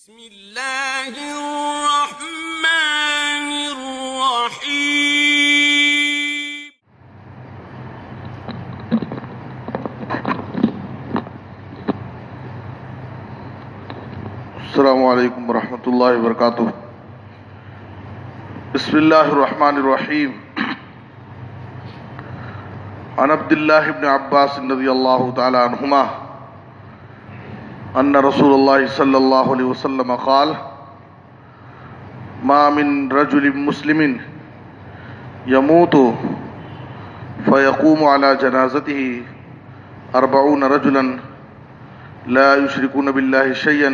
بسم اللہ الرحمن الرحیم۔ السلام علیکم ورحمۃ اللہ وبرکاتہ۔ بسم اللہ الرحمن الرحیم۔ عن عبد اللہ بن عباس رضی اللہ تعالی عنہما ان رسول اللہ صلی اللہ علیہ وسلم قال ما من رجل مسلم يموت فيقوم على جنازته 40 رجلا لا يشركون بالله شيئا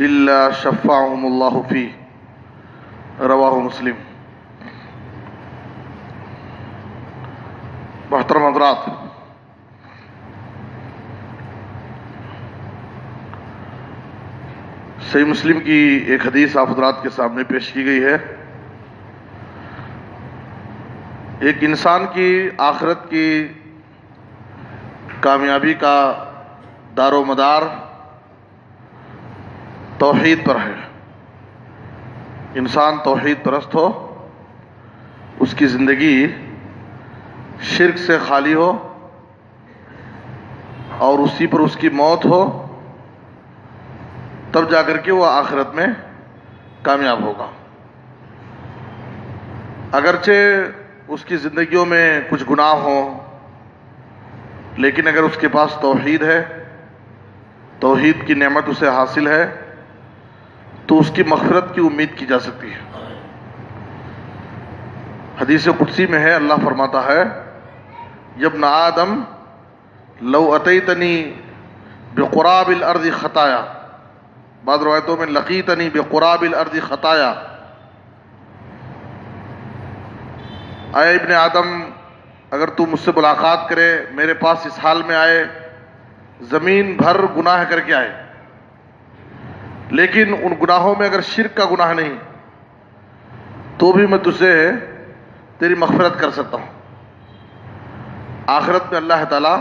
الا شفعهم اللہ فیہ، رواہ مسلم۔ محترم حضرات، صحیح مسلم کی ایک حدیث آپ حضرات کے سامنے پیش کی گئی ہے۔ ایک انسان کی آخرت کی کامیابی کا دار و مدار توحید پر ہے۔ انسان توحید پرست ہو، اس کی زندگی شرک سے خالی ہو اور اسی پر اس کی موت ہو، تب جا کر کے وہ آخرت میں کامیاب ہوگا۔ اگرچہ اس کی زندگیوں میں کچھ گناہ ہوں، لیکن اگر اس کے پاس توحید ہے، توحید کی نعمت اسے حاصل ہے، تو اس کی مغفرت کی امید کی جا سکتی ہے۔ حدیث قدسی میں ہے، اللہ فرماتا ہے یا ابن آدم لو اتیتنی بقراب الارض خطایا، بعض روایتوں میں لقیتنی بقراب الارض خطایا، اے ابن آدم اگر تو مجھ سے ملاقات کرے، میرے پاس اس حال میں آئے زمین بھر گناہ کر کے آئے، لیکن ان گناہوں میں اگر شرک کا گناہ نہیں تو بھی میں تجھے تیری مغفرت کر سکتا ہوں۔ آخرت میں اللہ تعالیٰ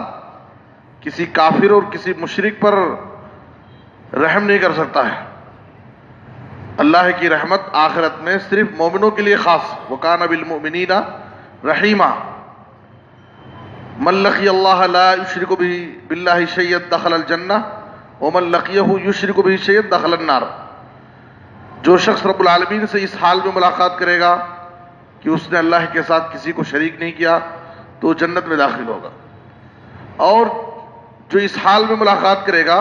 کسی کافر اور کسی مشرک پر رحم نہیں کر سکتا ہے۔ اللہ کی رحمت آخرت میں صرف مومنوں کے لیے خاص، وَكَانَ بِالْمُؤْمِنِينَ رَحِيمًا۔ مَنْ لَقِيَ اللَّهَ لَا يُشْرِكُ بِاللَّهِ شَيْئًا دَخَلَ الْجَنَّةَ وَمَنْ لَقِيَهُ يُشْرِكُ بِهِ شَيْئًا دَخَلَ النَّارَ۔ جو شخص رب العالمین سے اس حال میں ملاقات کرے گا کہ اس نے اللہ کے ساتھ کسی کو شریک نہیں کیا تو جنت میں داخل ہوگا، اور جو اس حال میں ملاقات کرے گا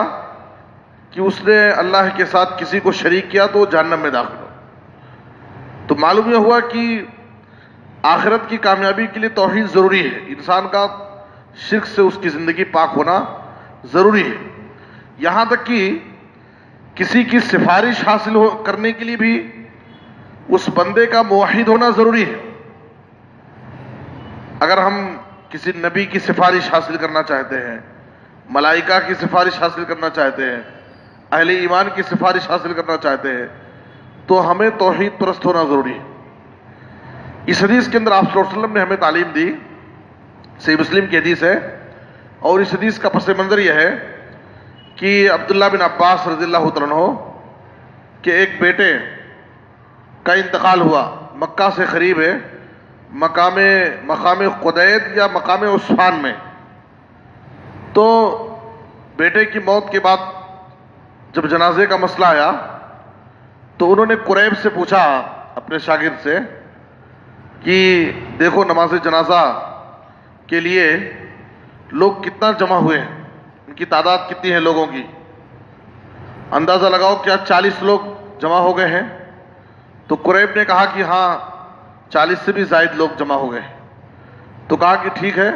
کہ اس نے اللہ کے ساتھ کسی کو شریک کیا تو جہنم میں داخل ہوگا۔ تو معلوم یہ ہوا کہ آخرت کی کامیابی کے لیے توحید ضروری ہے، انسان کا شرک سے اس کی زندگی پاک ہونا ضروری ہے۔ یہاں تک کہ کسی کی سفارش حاصل کرنے کے لیے بھی اس بندے کا موحد ہونا ضروری ہے۔ اگر ہم کسی نبی کی سفارش حاصل کرنا چاہتے ہیں، ملائکہ کی سفارش حاصل کرنا چاہتے ہیں، اہل ایمان کی سفارش حاصل کرنا چاہتے ہیں، تو ہمیں توحید پرست ہونا ضروری ہے۔ اس حدیث کے اندر آپ صلی اللہ علیہ وسلم نے ہمیں تعلیم دی، صحیح مسلم کی حدیث ہے، اور اس حدیث کا پس منظر یہ ہے کہ عبداللہ بن عباس رضی اللہ تعالیٰ عنہ کے ایک بیٹے کا انتقال ہوا، مکہ سے قریب ہے، مقام قدید یا مقام عصفان میں۔ تو بیٹے کی موت کے بعد جب جنازے کا مسئلہ آیا تو انہوں نے قریب سے پوچھا اپنے شاگرد سے کہ دیکھو نماز جنازہ کے لیے لوگ کتنا جمع ہوئے ہیں، ان کی تعداد کتنی ہے لوگوں کی، اندازہ لگاؤ کیا 40 لوگ جمع ہو گئے ہیں؟ تو قریب نے کہا کہ ہاں 40 سے بھی زائد لوگ جمع ہو گئے۔ تو کہا کہ ٹھیک ہے،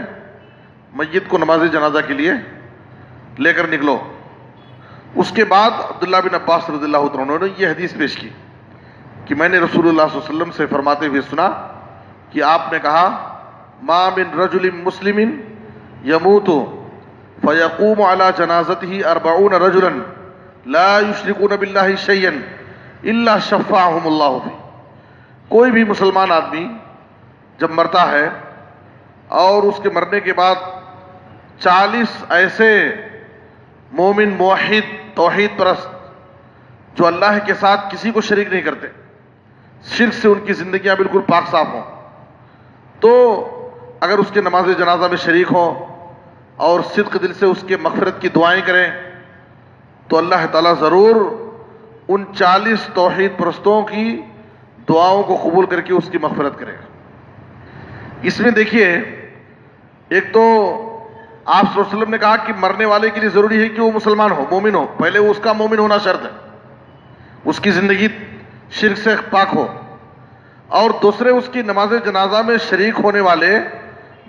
میت کو نماز جنازہ کے لیے لے کر نکلو۔ اس کے بعد عبداللہ بن عباس رضی اللہ عنہ نے یہ حدیث پیش کی کہ میں نے رسول اللہ صلی اللہ علیہ وسلم سے فرماتے ہوئے سنا کہ آپ نے کہا ما من رجل مسلم يموت فيقوم على جنازته 40 رجلا لا يشركون بالله شيئا الا شفعهم الله فيه۔ کوئی بھی مسلمان آدمی جب مرتا ہے اور اس کے مرنے کے بعد 40 ایسے مومن موحد توحید پرست جو اللہ کے ساتھ کسی کو شریک نہیں کرتے، شرک سے ان کی زندگیاں بالکل پاک صاف ہوں، تو اگر اس کے نماز جنازہ میں شریک ہوں اور صدق دل سے اس کے مغفرت کی دعائیں کریں تو اللہ تعالیٰ ضرور ان 40 توحید پرستوں کی دعاؤں کو قبول کر کے اس کی مغفرت کرے گا۔ اس میں دیکھیے، ایک تو آپ صلی اللہ علیہ وسلم نے کہا کہ مرنے والے کے لیے ضروری ہے کہ وہ مسلمان ہو، مومن ہو، پہلے وہ اس کا مومن ہونا شرط ہے، اس کی زندگی شرک سے پاک ہو، اور دوسرے اس کی نماز جنازہ میں شریک ہونے والے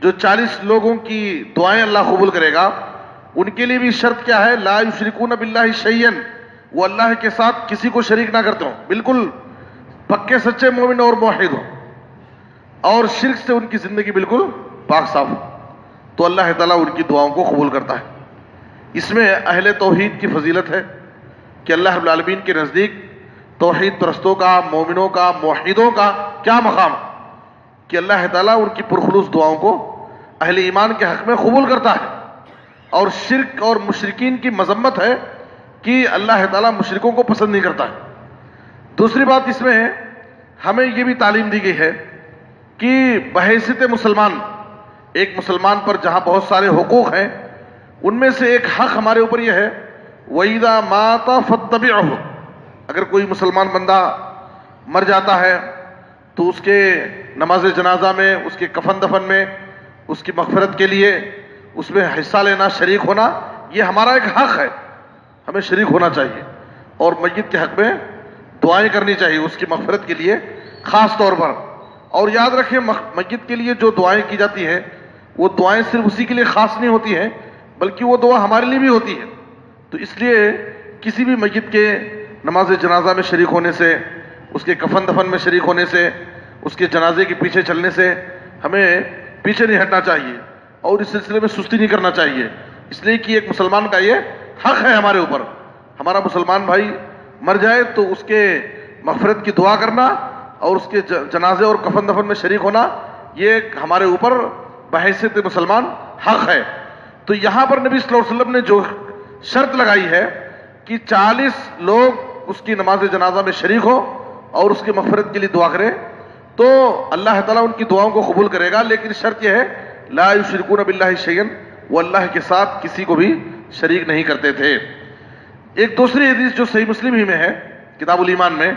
جو 40 لوگوں کی دعائیں اللہ قبول کرے گا، ان کے لیے بھی شرط کیا ہے؟ لا یشرکون باللہ شیئا، وہ اللہ کے ساتھ کسی کو شریک نہ کرتے ہوں، بالکل پکے سچے مومن اور موحد ہوں، اور شرک سے ان کی زندگی بالکل پاک صاف ہو، تو اللہ تعالیٰ ان کی دعاؤں کو قبول کرتا ہے۔ اس میں اہل توحید کی فضیلت ہے کہ اللہ رب العالمین کے نزدیک توحید پرستوں کا، مومنوں کا، موحدوں کا کیا مقام ہے کہ اللہ تعالیٰ ان کی پرخلوص دعاؤں کو اہل ایمان کے حق میں قبول کرتا ہے، اور شرک اور مشرکین کی مذمت ہے کہ اللہ تعالیٰ مشرکوں کو پسند نہیں کرتا ہے۔ دوسری بات اس میں ہے، ہمیں یہ بھی تعلیم دی گئی ہے کہ بحیثیت مسلمان، ایک مسلمان پر جہاں بہت سارے حقوق ہیں، ان میں سے ایک حق ہمارے اوپر یہ ہے وَإِذَا مَاتَ فَاتَّبِعْهُ، اگر کوئی مسلمان بندہ مر جاتا ہے تو اس کے نماز جنازہ میں، اس کے کفن دفن میں، اس کی مغفرت کے لیے اس میں حصہ لینا، شریک ہونا، یہ ہمارا ایک حق ہے، ہمیں شریک ہونا چاہیے، اور میت کے حق میں دعائیں کرنی چاہیے اس کی مغفرت کے لیے خاص طور پر۔ اور یاد رکھیں، میت کے لیے جو دعائیں کی جاتی ہیں وہ دعائیں صرف اسی کے لیے خاص نہیں ہوتی ہیں، بلکہ وہ دعا ہمارے لیے بھی ہوتی ہے۔ تو اس لیے کسی بھی میت کے نماز جنازہ میں شریک ہونے سے، اس کے کفن دفن میں شریک ہونے سے، اس کے جنازے کے پیچھے چلنے سے ہمیں پیچھے نہیں ہٹنا چاہیے، اور اس سلسلے میں سستی نہیں کرنا چاہیے، اس لیے کہ ایک مسلمان کا یہ حق ہے ہمارے اوپر۔ ہمارا مسلمان بھائی مر جائے تو اس کے مغفرت کی دعا کرنا اور اس کے جنازے اور کفن دفن میں شریک ہونا، یہ ایک ہمارے اوپر بحیثیت مسلمان حق ہے۔ تو یہاں پر نبی صلی اللہ علیہ وسلم نے جو شرط لگائی ہے کہ 40 لوگ اس کی نماز جنازہ میں شریک ہو اور اس کی مغفرت کے لیے دعا کرے تو اللہ تعالیٰ ان کی دعاؤں کو قبول کرے گا، لیکن شرط یہ ہے لا یشرکون باللہ شیئا، وہ اللہ کے ساتھ کسی کو بھی شریک نہیں کرتے تھے۔ ایک دوسری حدیث جو صحیح مسلم ہی میں ہے، کتاب الایمان میں،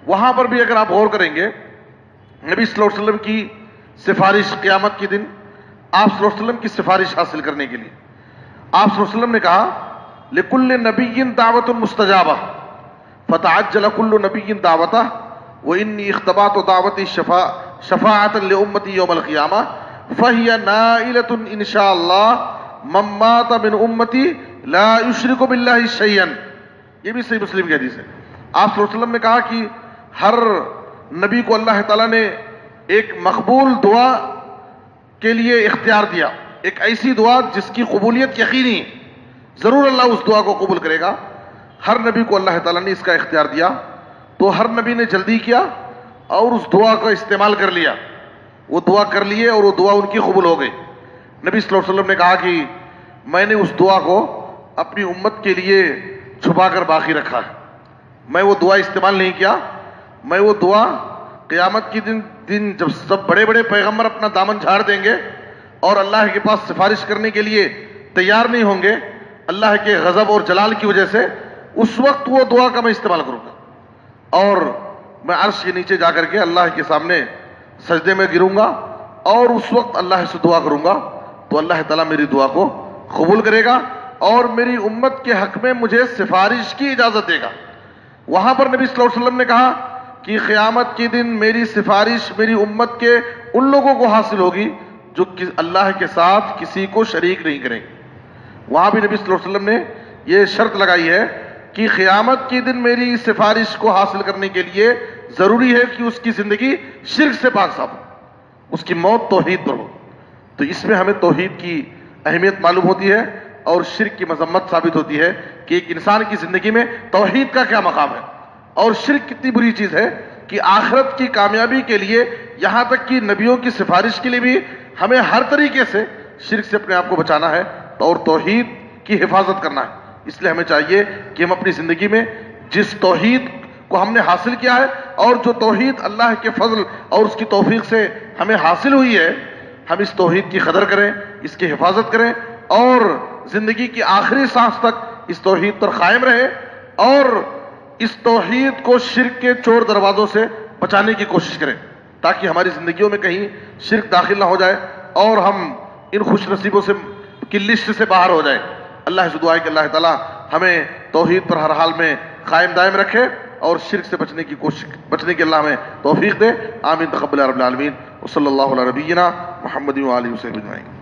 وہاں پر بھی اگر آپ غور کریں گے، نبی صلی اللہ علیہ وسلم کی سفارش قیامت کے دن آپ صلی اللہ علیہ وسلم کی سفارش حاصل کرنے کے لیے آپ صلی اللہ علیہ وسلم نے کہا لِكُلِّ نَبِيٍّ دَعْوَةٌ مُسْتَجَابَةٌ فَتَعَجَّلَ كُلُّ نَبِيٍّ دَعْوَتَهُ وَإِنِّي اخْتَبَأْتُ دَعْوَتِي شَفَاعَةً لِأُمَّتِي يَوْمَ الْقِيَامَةِ فَهِيَ نَائِلَةٌ إِنْ شَاءَ اللَّهُ مَن مَّاتَ مِنْ أُمَّتِي لَا يُشْرِكُ بِاللَّهِ شَيْئًا۔ یہ بھی صحیح مسلم کی حدیث ہے۔ آپ صلی اللہ علیہ وسلم نے کہا کہ ہر نبی کو اللہ تعالیٰ نے ایک مقبول دعا کے لیے اختیار دیا، ایک ایسی دعا جس کی قبولیت یقینی ہے، ضرور اللہ اس دعا کو قبول کرے گا۔ ہر نبی کو اللہ تعالیٰ نے اس کا اختیار دیا، تو ہر نبی نے جلدی کیا اور اس دعا کا استعمال کر لیا، وہ دعا کر لیے اور وہ دعا ان کی قبول ہو گئی۔ نبی صلی اللہ علیہ وسلم نے کہا کہ میں نے اس دعا کو اپنی امت کے لیے چھپا کر باقی رکھا ہے، میں وہ دعا استعمال نہیں کیا، میں وہ دعا قیامت کی دن جب سب بڑے بڑے پیغمبر اپنا دامن جھاڑ دیں گے اور اللہ کے پاس سفارش کرنے کے لیے تیار نہیں ہوں گے اللہ کے غضب اور جلال کی وجہ سے، اس وقت وہ دعا کا میں استعمال کروں گا، اور میں عرش کے نیچے جا کر کے اللہ کے سامنے سجدے میں گروں گا اور اس وقت اللہ سے دعا کروں گا، تو اللہ تعالیٰ میری دعا کو قبول کرے گا اور میری امت کے حق میں مجھے سفارش کی اجازت دے گا۔ وہاں پر نبی صلی اللہ علیہ وسلم نے کہا کہ قیامت کے دن میری سفارش میری امت کے ان لوگوں کو حاصل ہوگی جو اللہ کے ساتھ کسی کو شریک نہیں کریں گے۔ وہاں بھی نبی صلی اللہ علیہ وسلم نے یہ شرط لگائی ہے کہ قیامت کے دن میری سفارش کو حاصل کرنے کے لیے ضروری ہے کہ اس کی زندگی شرک سے پاک صاف ہو، اس کی موت توحید پر ہو۔ تو اس میں ہمیں توحید کی اہمیت معلوم ہوتی ہے اور شرک کی مذمت ثابت ہوتی ہے کہ ایک انسان کی زندگی میں توحید کا کیا مقام ہے، اور شرک کتنی بری چیز ہے کہ آخرت کی کامیابی کے لیے، یہاں تک کہ نبیوں کی سفارش کے لیے بھی ہمیں ہر طریقے سے شرک سے اپنے آپ کو بچانا ہے اور توحید کی حفاظت کرنا ہے۔ اس لیے ہمیں چاہیے کہ ہم اپنی زندگی میں جس توحید کو ہم نے حاصل کیا ہے اور جو توحید اللہ کے فضل اور اس کی توفیق سے ہمیں حاصل ہوئی ہے، ہم اس توحید کی قدر کریں، اس کی حفاظت کریں اور زندگی کی آخری سانس تک اس توحید پر قائم رہیں اور اس توحید کو شرک کے چور دروازوں سے بچانے کی کوشش کریں تاکہ ہماری زندگیوں میں کہیں شرک داخل نہ ہو جائے اور ہم ان خوش نصیبوں سے کی لسٹ سے باہر ہو جائیں۔ اللہ سے دعا ہے کہ اللہ تعالیٰ ہمیں توحید پر ہر حال میں قائم دائم رکھے اور شرک سے بچنے کی اللہ ہمیں توفیق دے۔ آمین تقبل یا رب العالمین، وصلی اللہ علی نبینا محمد و آلہ وصحبہ اجمعین۔